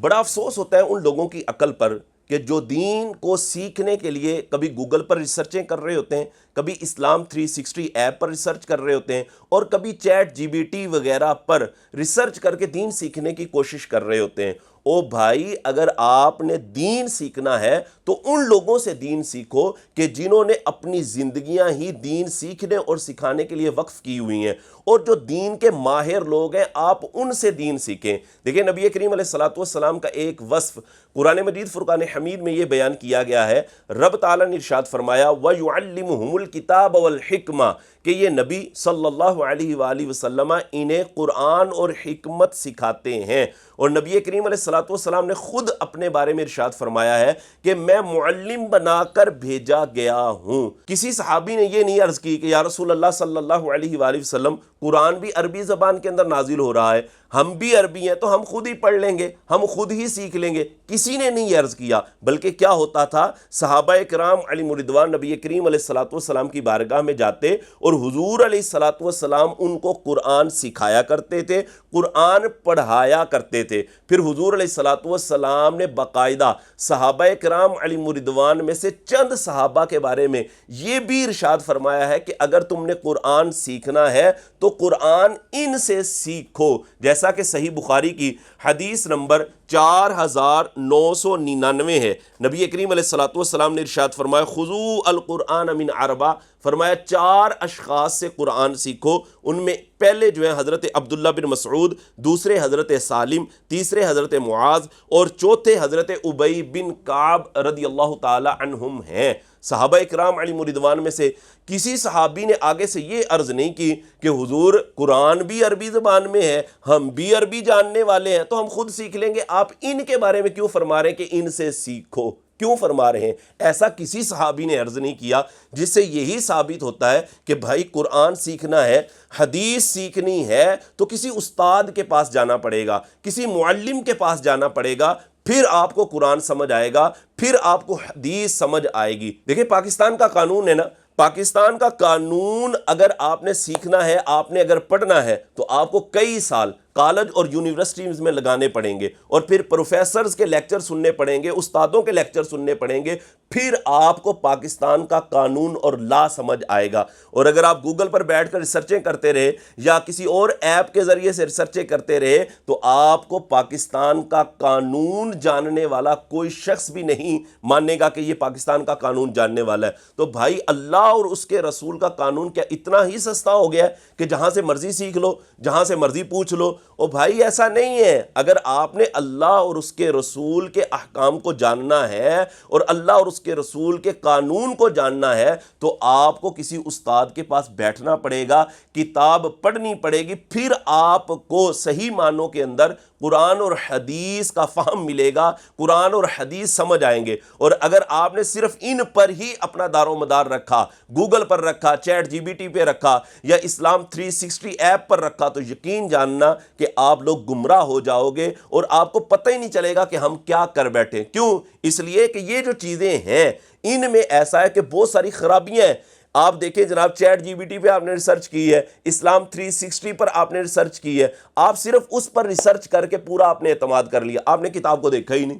بڑا افسوس ہوتا ہے ان لوگوں کی عقل پر کہ جو دین کو سیکھنے کے لیے کبھی گوگل پر ریسرچیں کر رہے ہوتے ہیں، کبھی اسلام 360 ایپ پر ریسرچ کر رہے ہوتے ہیں، اور کبھی چیٹ جی بی ٹی وغیرہ پر ریسرچ کر کے دین سیکھنے کی کوشش کر رہے ہوتے ہیں۔ او بھائی، اگر آپ نے دین سیکھنا ہے تو ان لوگوں سے دین سیکھو کہ جنہوں نے اپنی زندگیاں ہی دین سیکھنے اور سکھانے کے لیے وقف کی ہوئی ہیں، اور جو دین کے ماہر لوگ ہیں آپ ان سے دین سیکھیں۔ دیکھیں نبی کریم علیہ الصلوۃ والسلام کا ایک وصف قرآن مجید فرقان حمید میں یہ بیان کیا گیا ہے، رب تعالیٰ نے ارشاد فرمایا وَيُعَلِّمُهُمُ الْكِتَابَ وَالْحِكْمَةَ کہ یہ نبی صلی اللہ علیہ وآلہ وسلم انہیں قرآن اور حکمت سکھاتے ہیں۔ اور نبی کریم علیہ الصلوۃ والسلام نے خود اپنے بارے میں ارشاد فرمایا ہے کہ میں معلم بنا کر بھیجا گیا ہوں۔ کسی صحابی نے یہ نہیں عرض کی کہ یا رسول اللہ صلی اللہ علیہ وآلہ وسلم قرآن بھی عربی زبان کے اندر نازل ہو رہا ہے، ہم بھی عربی ہیں تو ہم خود ہی پڑھ لیں گے، ہم خود ہی سیکھ لیں گے۔ کسی نے نہیں عرض کیا، بلکہ کیا ہوتا تھا، صحابہ کرام علیہم رضوان نبی کریم علیہ الصلوۃ والسلام کی بارگاہ میں جاتے اور حضور علیہ الصلوۃ والسلام ان کو قرآن سکھایا کرتے تھے، قرآن پڑھایا کرتے تھے۔ پھر حضور علیہ الصلوۃ والسلام نے باقاعدہ صحابہ کرام علیہم رضوان میں سے چند صحابہ کے بارے میں یہ بھی ارشاد فرمایا ہے کہ اگر تم نے قرآن سیکھنا ہے تو قرآن ان سے سیکھو، جیسا کہ صحیح بخاری کی حدیث نمبر 4999 ہے۔ نبی کریم علیہ الصلوۃ والسلام نے ارشاد فرمایا خذوا القرآن من اربع، فرمایا 4 اشخاص سے قرآن سیکھو، ان میں پہلے جو ہیں حضرت عبداللہ بن مسعود، دوسرے حضرت سالم، تیسرے حضرت معاذ، اور چوتھے حضرت ابی بن کعب رضی اللہ تعالی عنہم ہیں۔ صحابہ اکرام علیہم رضوان میں سے کسی صحابی نے آگے سے یہ عرض نہیں کی کہ حضور قرآن بھی عربی زبان میں ہے، ہم بھی عربی جاننے والے ہیں تو ہم خود سیکھ لیں گے، آپ ان کے بارے میں کیوں فرما رہے ہیں کہ ان سے سیکھو؟ کیوں فرما رہے ہیں؟ ایسا کسی صحابی نے عرض نہیں کیا، جس سے یہی ثابت ہوتا ہے کہ بھائی قرآن سیکھنا ہے، حدیث سیکھنی ہے تو کسی استاد کے پاس جانا پڑے گا، کسی معلم کے پاس جانا پڑے گا، پھر آپ کو قرآن سمجھ آئے گا، پھر آپ کو حدیث سمجھ آئے گی۔ دیکھیں پاکستان کا قانون ہے نا، پاکستان کا قانون اگر آپ نے سیکھنا ہے، آپ نے اگر پڑھنا ہے تو آپ کو کئی سال کالج اور یونیورسٹیز میں لگانے پڑیں گے، اور پھر پروفیسرز کے لیکچر سننے پڑیں گے، استادوں کے لیکچر سننے پڑیں گے، پھر آپ کو پاکستان کا قانون اور لا سمجھ آئے گا۔ اور اگر آپ گوگل پر بیٹھ کر ریسرچیں کرتے رہے یا کسی اور ایپ کے ذریعے سے ریسرچیں کرتے رہے تو آپ کو پاکستان کا قانون جاننے والا کوئی شخص بھی نہیں ماننے گا کہ یہ پاکستان کا قانون جاننے والا ہے۔ تو بھائی اللہ اور اس کے رسول کا قانون کیا اتنا ہی سستا ہو گیا ہے کہ جہاں سے مرضی سیکھ لو، جہاں سے مرضی پوچھ لو؟ او بھائی ایسا نہیں ہے۔ اگر آپ نے اللہ اور اس کے رسول کے احکام کو جاننا ہے اور اللہ اور اس کے رسول کے قانون کو جاننا ہے تو آپ کو کسی استاد کے پاس بیٹھنا پڑے گا، کتاب پڑھنی پڑے گی، پھر آپ کو صحیح معنوں کے اندر قرآن اور حدیث کا فہم ملے گا، قرآن اور حدیث سمجھ آئیں گے۔ اور اگر آپ نے صرف ان پر ہی اپنا دار و مدار رکھا، گوگل پر رکھا، چیٹ جی بی ٹی پہ رکھا یا اسلام 360 ایپ پر رکھا، تو یقین جاننا کہ آپ لوگ گمراہ ہو جاؤ گے اور آپ کو پتہ ہی نہیں چلے گا کہ ہم کیا کر بیٹھے۔ کیوں؟ اس لیے کہ یہ جو چیزیں ہیں ان میں ایسا ہے کہ بہت ساری خرابیاں ہیں۔ آپ دیکھیں جناب، چیٹ جی بی ٹی پہ آپ نے ریسرچ کی ہے، اسلام 360 پر آپ نے ریسرچ کی ہے، آپ صرف اس پر ریسرچ کر کے پورا آپ نے اعتماد کر لیا، آپ نے کتاب کو دیکھا ہی نہیں،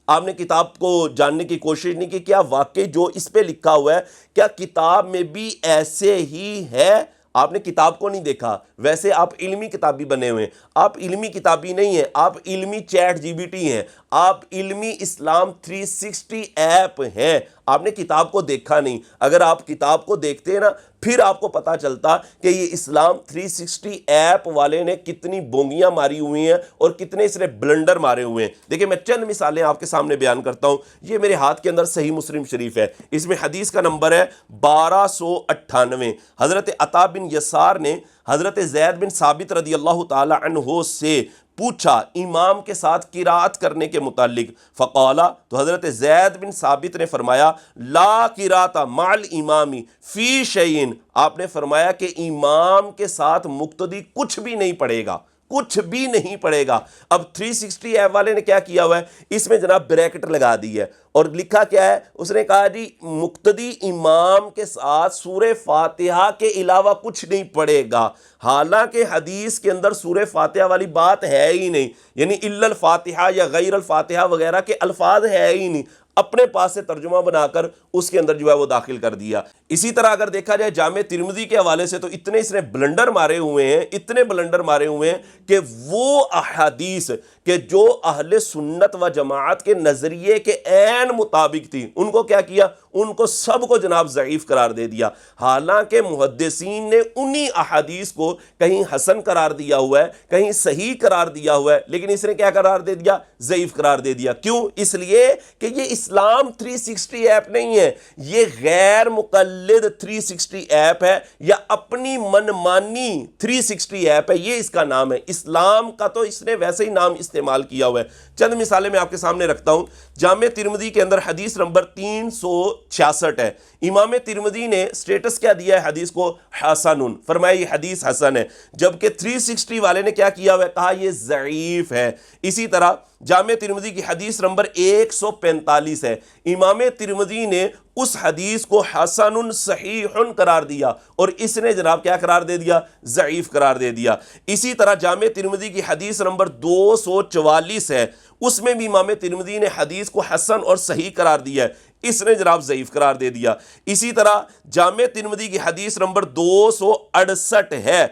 آپ نے کتاب کو جاننے کی کوشش نہیں کی کیا واقعی جو اس پہ لکھا ہوا ہے کیا کتاب میں بھی ایسے ہی ہے۔ آپ نے کتاب کو نہیں دیکھا، ویسے آپ علمی کتابی بنے ہوئے ہیں، آپ علمی کتابی نہیں ہیں، آپ علمی چیٹ جی بی ٹی ہیں، آپ علمی اسلام 360 ایپ ہیں، آپ نے کتاب کو دیکھا نہیں۔ اگر آپ کتاب کو دیکھتے ہیں نا پھر آپ کو پتا چلتا کہ یہ اسلام 360 ایپ والے نے کتنی بونگیاں ماری ہوئی ہیں اور کتنے اس نے بلنڈر مارے ہوئے ہیں۔ دیکھیں میں چند مثالیں آپ کے سامنے بیان کرتا ہوں۔ یہ میرے ہاتھ کے اندر صحیح مسلم شریف ہے، اس میں حدیث کا نمبر ہے 1298۔ حضرت عطا بن یسار نے حضرت زید بن ثابت رضی اللہ تعالی عنہ سے پوچھا امام کے ساتھ قرات کرنے کے متعلق، فقالا، تو حضرت زید بن ثابت نے فرمایا لا قرات مع الامام فی شیء، آپ نے فرمایا کہ امام کے ساتھ مقتدی کچھ بھی نہیں پڑھے گا، کچھ بھی نہیں پڑھے گا۔ اب 360 ایپ والے نے کیا کیا ہوا ہے، اس میں جناب بریکٹ لگا دی ہے اور لکھا کیا ہے، اس نے کہا جی مقتدی امام کے ساتھ سورہ فاتحہ کے علاوہ کچھ نہیں پڑھے گا، حالانکہ حدیث کے اندر سورہ فاتحہ والی بات ہے ہی نہیں، یعنی الا الفاتحہ یا غیر الفاتحہ وغیرہ کے الفاظ ہے ہی نہیں، اپنے پاس سے ترجمہ بنا کر اس کے اندر جو ہے وہ داخل کر دیا۔ اسی طرح اگر دیکھا جائے جامع ترمذی کے حوالے سے تو اتنے اس نے بلنڈر مارے ہوئے ہیں، اتنے بلنڈر مارے ہوئے ہیں کہ وہ احادیث کہ جو اہل سنت و جماعت کے نظریے کے عین مطابق تھی، ان کو کیا کیا، ان کو سب کو جناب ضعیف قرار دے دیا، حالانکہ محدثین نے انہی احادیث کو کہیں حسن قرار دیا ہوا ہے، کہیں صحیح قرار دیا ہوا ہے، لیکن اس نے کیا قرار دے دیا، ضعیف قرار دے دیا۔ کیوں؟ اس لیے کہ یہ اسلام 360 ایپ نہیں ہے، یہ غیر مقلد 360 ایپ ہے یا اپنی منمانی 360 ایپ ہے، یہ اس کا نام ہے۔ اسلام کا تو اس نے ویسے ہی نام استعمال کیا ہوا ہے۔ چند مثالیں میں آپ کے سامنے رکھتا ہوں۔ جامع ترمذی کے اندر حدیث نمبر 366 ہے، امام ترمذی نے سٹیٹس کیا دیا ہے حدیث کو، حسن، فرمایا یہ حدیث حسن ہے، جبکہ 360 والے نے کیا کیا ہوا ہے، کہا یہ ضعیف ہے۔ اسی طرح جامع ترمذی کی حدیث نمبر 145 ہے، امام ترمذی نے اس حدیث کو حسن صحیح قرار دیا اور اس نے جناب کیا قرار دے دیا، ضعیف قرار دے دیا۔ اسی طرح جامع ترمذی کی حدیث نمبر 244 ہے، اس میں بھی امام ترمذی نے حدیث کو حسن اور صحیح قرار دیا ہے، اس نے جناب ضعیف قرار دے دیا۔ اسی طرح جامع ترمذی کی حدیث نمبر 268 ہے،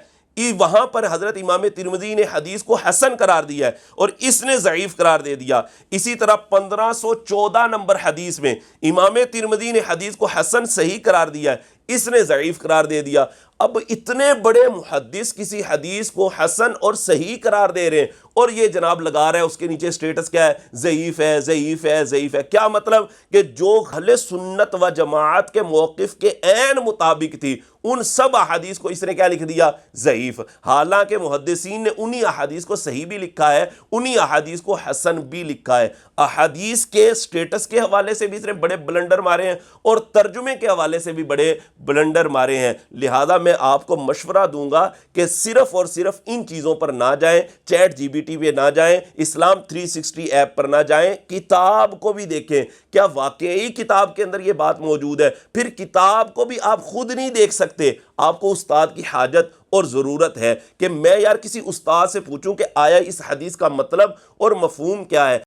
وہاں پر حضرت امام ترمذی نے حدیث کو حسن قرار دیا ہے اور اس نے ضعیف قرار دے دیا۔ اسی طرح 1514 نمبر حدیث میں امام ترمذی نے حدیث کو حسن صحیح قرار دیا ہے، اس نے ضعیف قرار دے دیا۔ اب اتنے بڑے محدث کسی حدیث کو حسن اور صحیح قرار دے رہے ہیں اور یہ جناب لگا رہا ہے اس کے نیچے سٹیٹس کیا ہے، ضعیف ہے، ضعیف ہے، ضعیف ہے۔ کیا مطلب کہ جو اہل سنت و جماعت کے موقف کے عین مطابق تھی ان سب احادیث کو اس نے کیا لکھ دیا، ضعیف، حالانکہ محدثین نے انہی احادیث کو صحیح بھی لکھا ہے، انہی احادیث کو حسن بھی لکھا ہے۔ احادیث کے سٹیٹس کے حوالے سے بھی اس نے بڑے بلنڈر مارے ہیں اور ترجمے کے حوالے سے بھی بڑے بلنڈر مارے ہیں۔ لہذا میں آپ کو مشورہ دوں گا کہ صرف اور صرف ان چیزوں پر نہ جائیں، چیٹ جی بی ٹی پہ نہ جائیں، اسلام 360 ایپ پر نہ جائیں، کتاب کو بھی دیکھیں، کیا واقعی کتاب کے اندر یہ بات موجود ہے؟ پھر کتاب کو بھی آپ خود نہیں دیکھ سکتے، آپ کو استاد کی حاجت اور ضرورت ہے کہ میں یار کسی استاد سے پوچھوں کہ آیا اس حدیث کا مطلب اور مفہوم کیا ہے۔